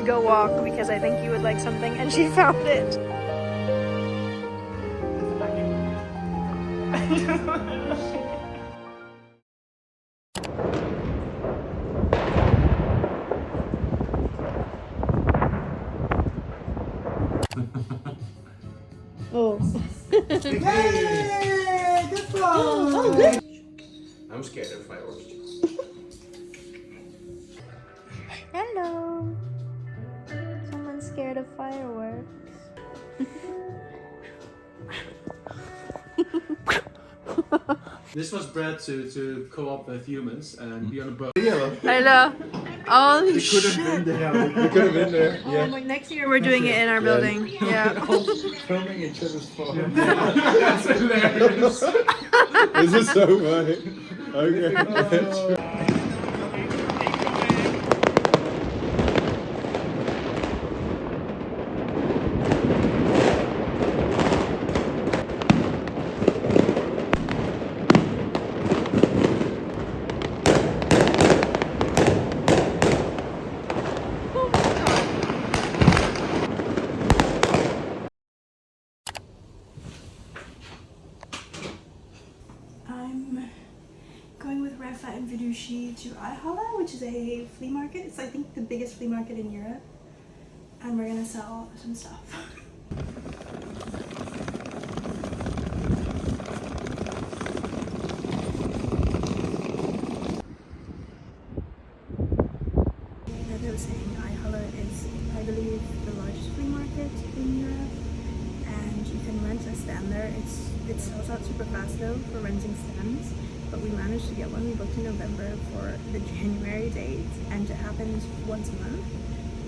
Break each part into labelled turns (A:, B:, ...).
A: go walk because I think you would like something, and she found it. Oh.
B: Yay! Good one!
A: Oh, good.
C: I'm scared of fireworks.
A: Hello. Someone's scared of fireworks.
D: This was bred to co-op with humans and be on a boat.
A: Hello. Holy
D: We could have been there. We could have been there.
A: Oh, like next year we're doing it in our building. Yeah.
B: Filming each other's phone.
D: That's hilarious.
B: This is so funny. Okay.
A: I'm going with Rafa and Vidushi to IJ-hallen, which is a flea market. It's I think the biggest flea market in Europe. And we're gonna sell some stuff. As I was saying, IJ-hallen is, I believe, the largest flea market in Europe. And you can rent a stand there. It sells out super fast though for renting stands, but we managed to get one. We booked in November for the January date, and it happens once a month.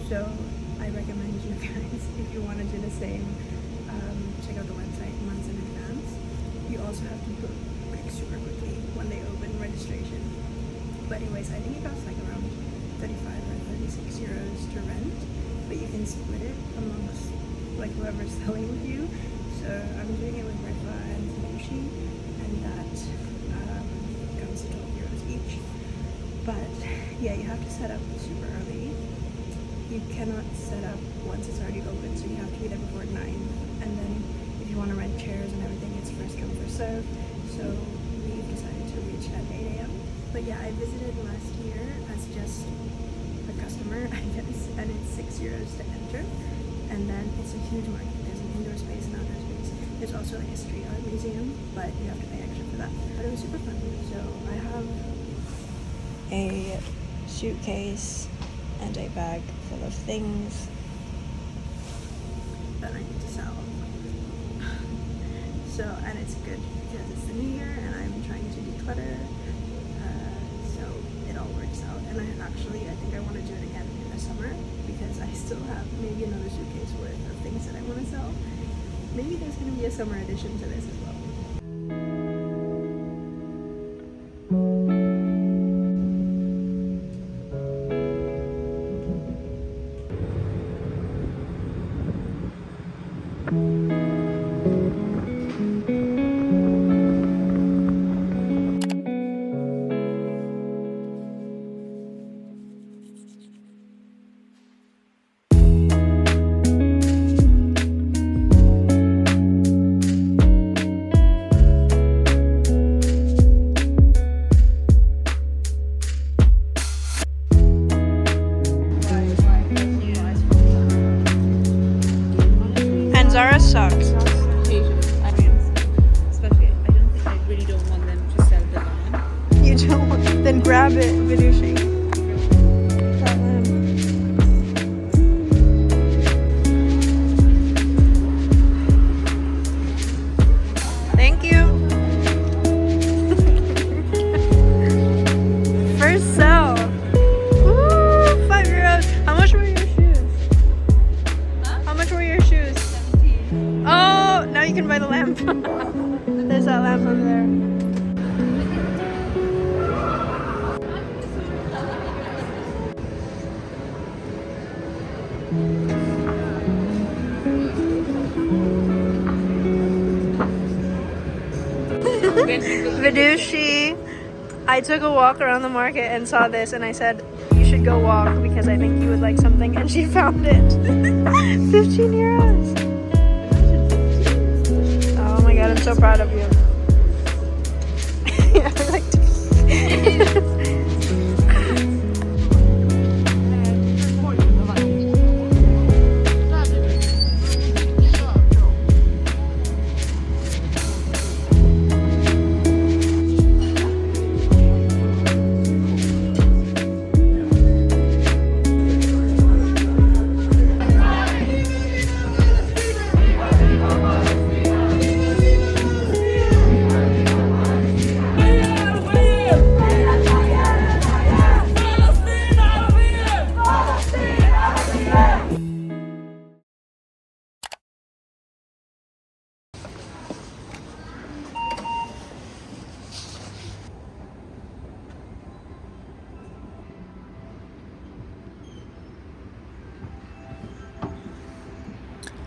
A: So I recommend you guys, if you want to do the same, check out the website months in advance. You also have to book like super quickly when they open registration. But anyways, I think it costs like around 35 or 36 euros to rent, but you can split it amongst like whoever's selling with you. So I'm doing it with Rafa and Vidushi, and that comes to 12 euros each. But yeah, you have to set up super early. You cannot set up once it's already open, so you have to be there before 9. And then if you want to rent chairs and everything, it's first come, first serve. So we've decided to reach at 8 a.m. But yeah, I visited last year as just a customer, I guess, and it's 6 euros to enter. And then it's a huge market. There's an indoor space and outdoor space. There's also like a street art museum, but you have to pay extra for that. But it was super fun. So I have a suitcase and a bag full of things that I need to sell. So, and it's good because it's the new year and I'm trying to declutter. So it all works out. And I think I want to do it again in the summer because I still have maybe another suitcase worth of things that I want to sell. Maybe there's going to be a summer edition to this as well. Zara sucks.
E: Especially, I really don't want them to sell the lamb.
A: You don't want, then grab it, Vidushi. That lamb. Thank you. First sell. Woo, 5 euros. How much were your shoes?
E: Huh?
A: How much were your shoes?
E: 17.
A: Oh, now you can buy the lamp. There's that lamp over there. Vidushi, I took a walk around the market and saw this and I said, you should go go walk because I think you would like something, and she found it. 15 euros. Oh my god, I'm so proud of you. Yeah, I like to.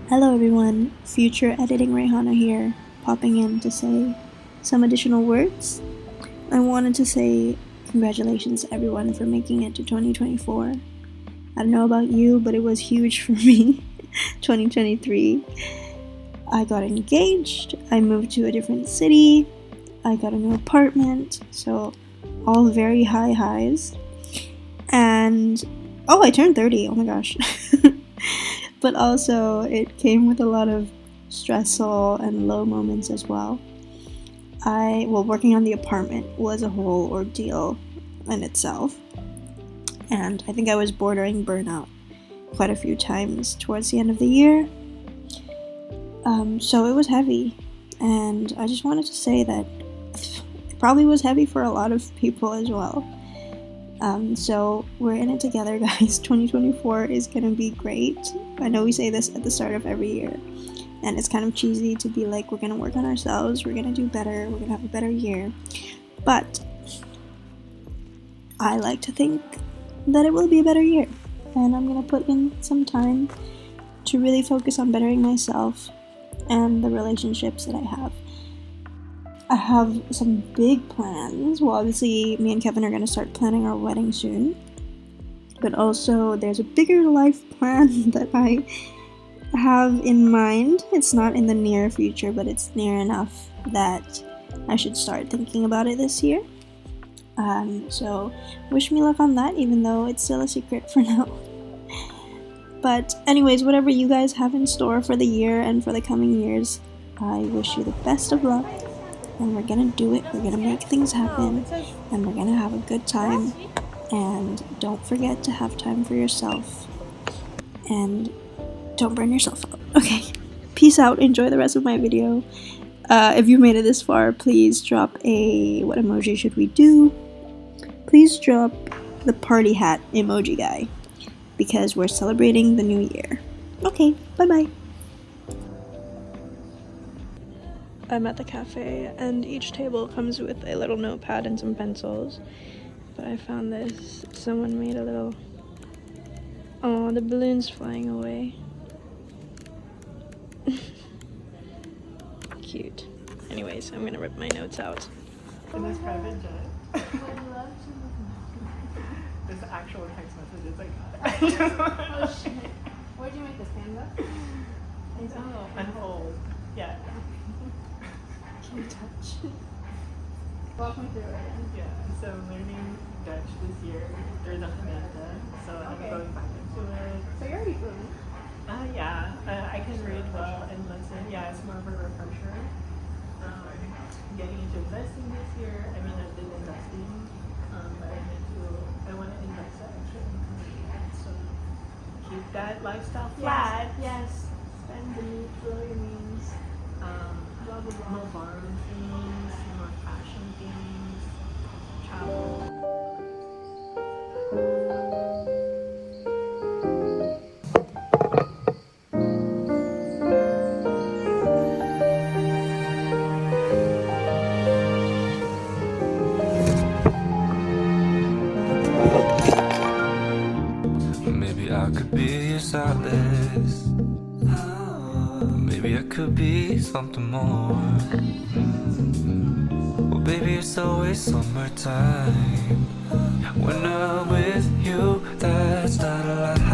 A: Hello everyone, future editing Rihanna here, popping in to say some additional words. I wanted to say congratulations to everyone for making it to 2024. I don't know about you, but it was huge for me. 2023. I got engaged, I moved to a different city, I got a new apartment, so all very high highs. And oh, I turned 30, oh my gosh. But also it came with a lot of stressful and low moments as well. Working on the apartment was a whole ordeal in itself, and I think I was bordering burnout quite a few times towards the end of the year. So it was heavy, and I just wanted to say that it probably was heavy for a lot of people as well. So we're in it together, guys. 2024 is gonna be great. I know we say this at the start of every year, and it's kind of cheesy to be like, we're gonna work on ourselves, we're gonna do better, we're gonna have a better year. But I like to think that it will be a better year, and I'm gonna put in some time to really focus on bettering myself and the relationships that I have. I have some big plans. Well, obviously, me and Kevin are going to start planning our wedding soon. But also, there's a bigger life plan that I have in mind. It's not in the near future, but it's near enough that I should start thinking about it this year. So, wish me luck on that, even though it's still a secret for now. But anyways, whatever you guys have in store for the year and for the coming years, I wish you the best of luck. And we're gonna do it, we're gonna make things happen, and we're gonna have a good time. And don't forget to have time for yourself, and don't burn yourself out. Okay, peace out, enjoy the rest of my video. If you made it this far, please drop a, what emoji should we do? Please drop the party hat emoji guy, because we're celebrating the new year. Okay, bye bye. I'm at the cafe, and each table comes with a little notepad and some pencils. But I found this. Someone made a little... Oh, the balloon's flying away. Cute. Anyways, I'm gonna rip my notes out.
F: In this private jet. This actual text messages I got.
E: Oh shit. Where'd you make this, Canva? Oh.
F: Unfold. Yeah.
E: Can you touch? Walk me through it.
F: Yeah. So I'm learning Dutch this year. There's a Hamenta, so I'm going back into it.
E: So you're already fluent.
F: Yeah. I can read well and listen. Yeah, it's more of a refresher. Getting into investing this year. I mean, I've been investing, but I want to invest that extra income. So keep that lifestyle flat.
E: Yes. Spend below your means. Blah blah blah.
F: More borrowing things, more fashion things, travel.
G: Maybe I could be your solace. Maybe I could be something more. Well, baby, it's always summertime. When I'm with you, that's not a lie.